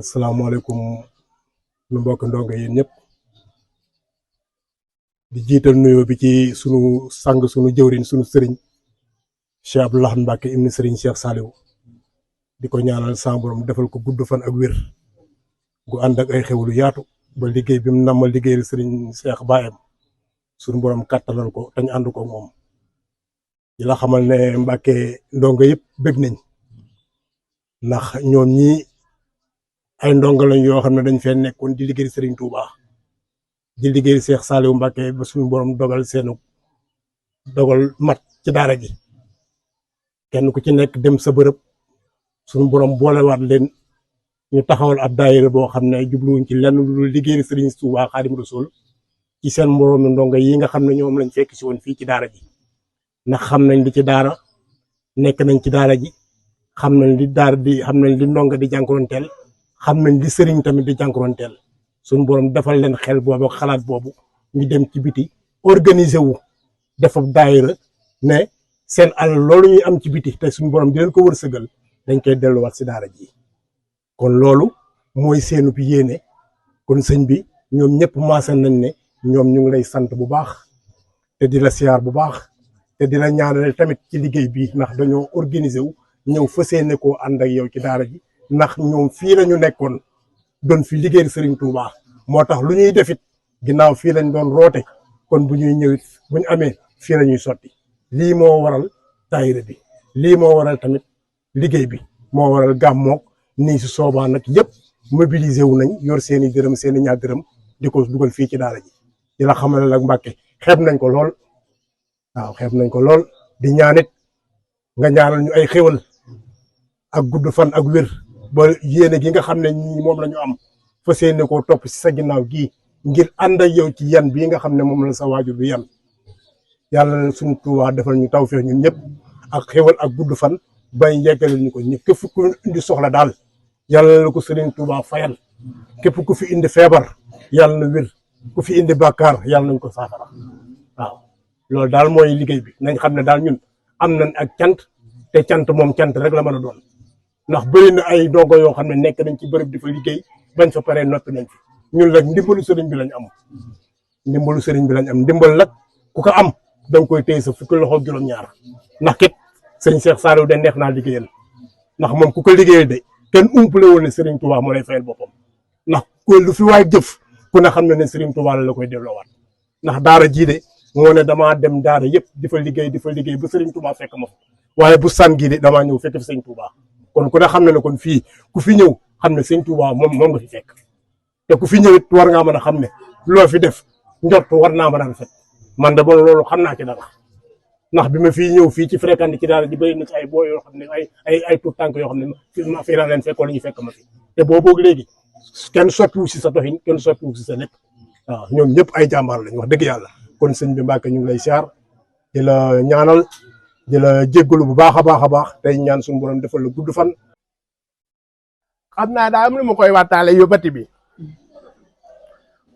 asalaamaaleykum nu mbokk ndongo yéen ñëpp di jiital nuyoo bi ci sunu sang sunu jëwriñ sunu sëriñ Cheikh Abdou Lahad Mbacké ibn sëriñ Cheikh Saliou di ko ñaanal sa borom defal ko gudd fan ak wér gu ànd ak ay xewlu yaatu ba liggéey bi mu namal liggéeyal sëriñ Cheikh baayam sunu borom kàttanal ko te ñu ànd ko moom di la xamal ne Mbacké ndongo yëpp bëgg nañ ndax ñoom ñi ay ndongo lañ yoo xam ne dañ fee nekkoon di liggéey Serigne Touba di liggéey Cheikh Saliou Mbacké ba suñu borom dogal seenu dogal mat ci daara ji kenn ku ci nekk dem sa bërëb suñu borom boolewaat leen ñu taxawal ab daayira boo xam ne jubluwuñ ci lenn lu liggéey Serigne Touba Xaadimu Rasuul ci seen moroomi ndongo yi nga xam ne ñoom lañ fekk si woon fii ci daara ji ndax xam nañ li ci daara nekk nañ ci daara ji xam nañ li daara di xam nañ li ndongo di jànkuwanteel xam nañ li sëriñ tamit di jànkuwanteel suñu borom defal leen xel boobu xalaat boobu ñu dem ci biti organiser wu def ab daayira ne seen alal loolu ñuy am ci biti te suñu borom di leen ko wërsëgal dañ koy delluwaat si daara ji kon loolu mooy seenu bi yéene kon sëñ bi ñoom ñëpp maase nañ ne ñoom ñu ngi lay sant bu baax te di la siyaar bu baax te di la ñaanal tamit ci liggéey bi ndax dañoo organiser wu ñëw fas yéene koo ànd ak yow ci daara ji ndax ñoom fii lañu nekkoon doon fi liggéeyal Serigne Touba moo tax lu ñuy defit ginnaaw fii lañ doon roote kon bu ñuy ñëwit bu ñu amee fii la ñuy sotti lii moo waral daayira bi lii moo waral tamit liggéey bi moo waral gàmmoog nii si soobaa nag yëpp mobilisé wu nañ yor seeni dërëm seeni ñaar dërëm di ko dugal fii ci daara ji di la xamal nag Mbacké xeeb nañ ko lool waaw xeeb nañ ko lool di ñaanit nga ñaanal ñu ay xéwal ak gudd fan ak wér ba yéene gi nga xam ne ñii moom la ñu am fas yéene koo topp si sa ginnaaw gii ngir ànd ak yow ci yan bii nga xam ne moom la sa waajur bi yan yàlla na suñu Tuubaa defal ñu tawfeex ñun ñëpp ak xéwal ak gudd fan bay yeggalal ñu ko ñëpp képp ku indi soxla daal yàlla na ko Sëriñ Tuubaa fayal képp ku fi indi feebar yàlla na wér ku fi indi bàkkaar yàlla nañ ko saafara waaw loolu daal mooy liggéey bi nañ xam ne daal ñun am nañ ak cant te cant moom cant rek la mën a doon ndax bëri na ay ndongo yoo xam ne nekk nañ ci bërëb di fa liggéey bañ fa paree noppi nañ fi ñun nag ndimbalu sëriñ bi lañ am ndimbalu sëriñ bi lañ am ndimbal nag ku ko am da nga koy téye sa fukki loxo juróom-ñaar ndax kit sëñ Cheikh Saliou de neex naa liggéeyal ndax moom ku ko liggéeyal de kenn umpale woon ne Serigne Touba moo lay fayal boppam ndax ko lu fi waay jëf ku ne xam ne ne Serigne Touba la koy delloowaat ndax daara jii de moo ne damaa dem daara yëpp di fa liggéey ba Serigne Touba fekk ma fa waaye bu san gii de damaa ñëw fekk fi sëñ Touba kon ku ne xam ne ne kon fii ku fi ñëw xam ne sëñ Touba moom nga fi fekk te ku fi ñëwit war ngaa mën a xam ne loo fi def njort war naa mën a rafet man de bon loolu xam naa ci dara ndax bi ma fii ñëw fii ci fréquente ci daara ji bëri na ci ay boo yoo xam ne ay tout tànk yoo xam ne ma fii laa leen fekk wala ñu fekk ma fi te boobu léegi kenn soppiwu si sa doxin kenn soppiwu si sa lépp waaw ñoom ñëpp ay jàmbaar lañ wax dëgg yàlla kon sëñ bi Mbacké ñu ngi lay siyaar di la ñaanal di la jéggalu bu baax a baax tey ñaan suñu borom defal la gudd fan. xam naa daa am lu ma koy waxtaale yóbbati bi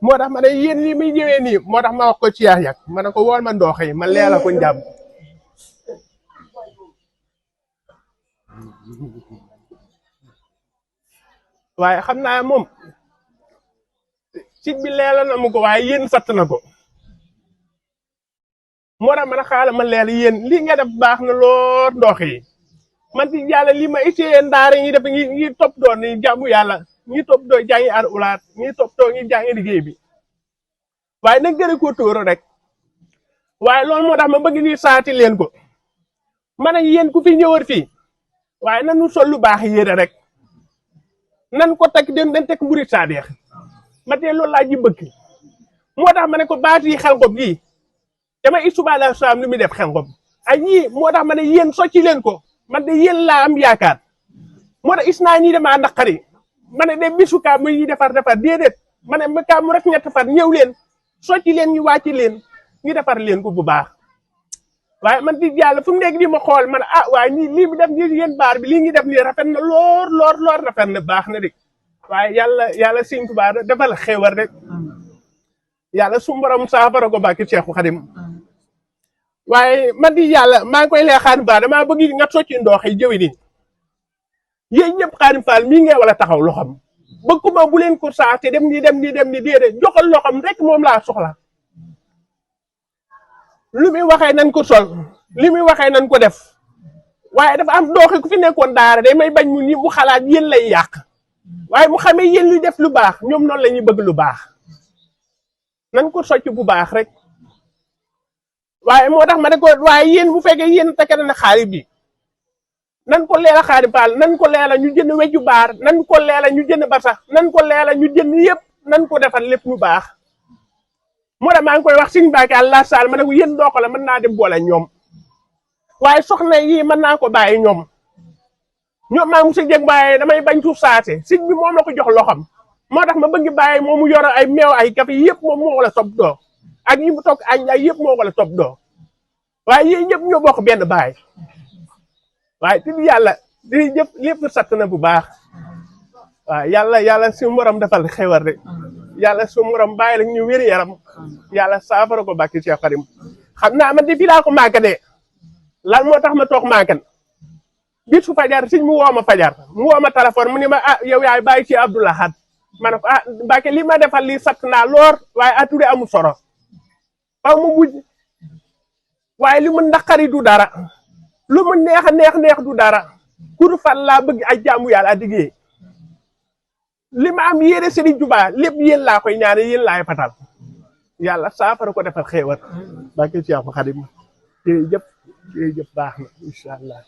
moo tax ma ne yéen lii muy ñëwee nii moo tax ma wax ko ci yàq ma ne ko wool ma ndoox yi ma leela ko njàmm waaye xam naa moom sit bi leela na mu ko waaye yéen satt na ko moo tax man a xaala ma leela yéen lii nga def baax na lool ndoox yi man ci yàlla lii ma itee ndaare ñi def ñi topp doon ni jàmmu yàlla ñi topp doo jàngi ar ulaat ñi topp doo ñi jàngi liggéey bi waaye nag gën a ko tóoro rek waaye loolu moo tax ma bëgg ni saati leen ko man ak yéen ku fi ñëwër fii waaye nanu sol lu baax yére rek nan ko teg den dañ teg murit saadeex ma tee loolu laa ji bëgg moo tax ma ne ko baat yi xelngom gii dama isubala saam lu muy def xelngom ay yii moo tax ma ne yéen socci leen ko man de yéen laa am yaakaar moo tax is naa ñii dama naqari ma ne de bisu kaa mu yi defar déedéet ma ne ma kaa mu rek ñett far ñëw leen socci leen ñu wàcci leen ñu defar leen ko bu baax waaye man di yàlla fu mu nekk di ma xool man ah waaye ñii lii bi def nii yéen baar bi lii ngi def nii rafet na loor rafet na baax na rek waaye yàlla Sëñ Tuubaa defal xéewal rek yàlla su borom saafara ko bàkki Seexu Xadim waaye man di yàlla maa ngi koy leexaan baax damaa bëgg nga socci ndoox yi jëwi ni yéen ñëpp Xaadim Fall mii ngay wala taxaw loxam bëgguma bu leen ko saa te dem ni déedéet joxal loxam rek moom laa soxla lu muy waxee nañ ko sol li muy waxee nañ ko def waaye dafa am dooxi ku fi nekkoon daara day may bañ mu xalaat yéen lay yàq waaye mu xamee yéen lu def lu baax ñoom noonu la ñuy bëgg lu baax nañ ko socc bu baax rek waaye moo tax ma ne ko waaye yéen bu fekkee yéen tekkee na xaalis bi nan ko leela xaari baal nan ko leela ñu jënd weju baar nan ko leela ñu jënd basax nan ko leela ñu jënd yëpp nan ko defal lépp lu baax moo tax maa ngi koy wax Sëriñ Mbàkke Allah sall ma ne ko yéen doo ko la mën naa dem boole ñoom waaye soxna yi mën naa ko bàyyi ñoom maa ngi jég bàyyi damay bañ suuf saate sëñ bi moom la ko jox loxam moo tax ma bëgg bàyyi moom mu yor ay meew ay kafe yëpp moom moo la topp doo ak ñi mu toog añ ay yëpp moo ko la topp doo waaye yéen ñëpp ñoo bokk benn baay waaye ti yàlla di jëf lépp satt na bu baax waaw yàlla suñu borom defal xewar de yàlla suñu borom bàyyi la ñu wér yaram yàlla saafara ko bàkki Cheikh Karim xam naa man di fii laa ko màggatee lan moo tax ma toog màggat bis fu fajar sëñ mu woo ma fajar mu woo ma téléphone mu ni ma yow yaay bàyyi ci Abdoulahad ma ne ko Mbàkke li ma defal li satt naa loor waaye ature amul soro faw mu mujj waaye li mu naqari du dara lu mu neex du dara kur fan laa bëgg ay jaamu yàlla diggee li ma am yéene Sëriñ Tuubaa lépp yéen laa koy ñaane yéen laay fatal yàlla saafara ko defal xéewal bàkki Cheikh Khadim jërëjëf baax na incha allah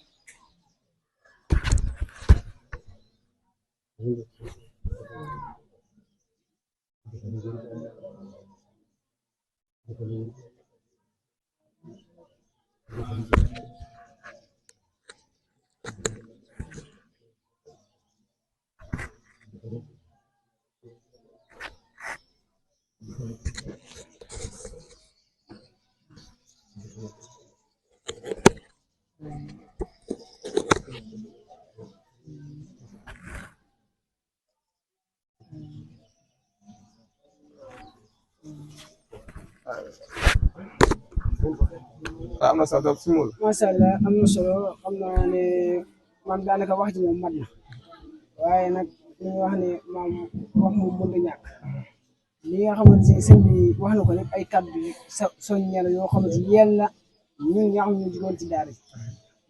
am na solo si moom. macha allah am na solo xam naa ne man daanaka wax ji moom mat na waaye nag li ñuy wax ne maam wax moom mën na ñàkk li nga xamante ne sëñ bi wax na ko lépp ay kàddu soññeel yoo xamante ne yéen la ñun ñoo xam ne ñu jógoon ci daara ji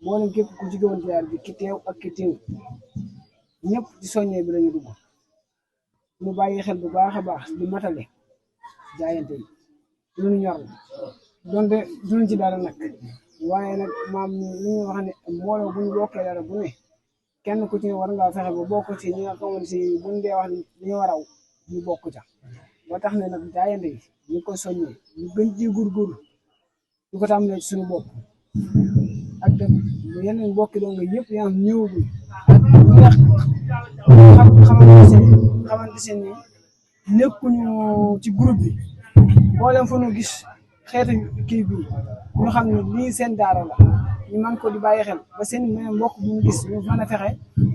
moo leen képp ku jógoon ci daara bi ki teew ak ki teew ñëpp ci soññee bi lañu dugg ñu bàyyi xel bu baax a baax di matale jaayante yi lu ñu ñor la donte duñ ci dara nag waaye nag maam li ñuy wax ne mbooloo bu ñu bokkee dara bu ne kenn ku ci ne war ngaa fexe ba bokk ci ñi nga xamante si buñ dee wax li ñu war aw ñu bokk ca ba tax ne nag jaayante yi ñu ko soññee ñu gën ci góorgóorlu ñu ko tàmbalee ci suñu bopp ak dem yeneen mbokki doon nga yëpp yaa ñëwagul ak ñi nga xamante si ni nekkuñu ci groupe bi mboolem fa ñu gis xeetu kii bi ñu xam ne lii seen daara la ñu mën ko di bàyyi xel ba seen meneen mbokk bu ñu gis ñu mën a fexe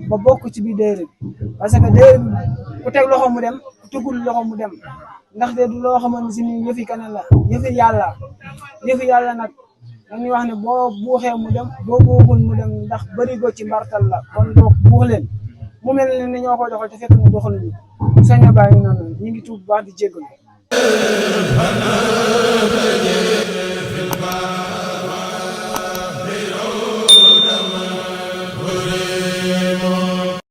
ba bokk ci biir daayira bi parce que daayira bi ku teg loxo mu dem ku tegul loxo mu dem ndaxte du loo xamante si ni yëfi keneen la yëfi yàlla nag dañuy wax ne boo buuxee mu dem boo buuxul mu dem ndax bëri go ci mbartal la kon doog buux leen mu mel ne ni ñoo ko doxal te fekk ñu doxaluñu soñña bàyyi noonu ñu ngi tuub bu baax di jéggalu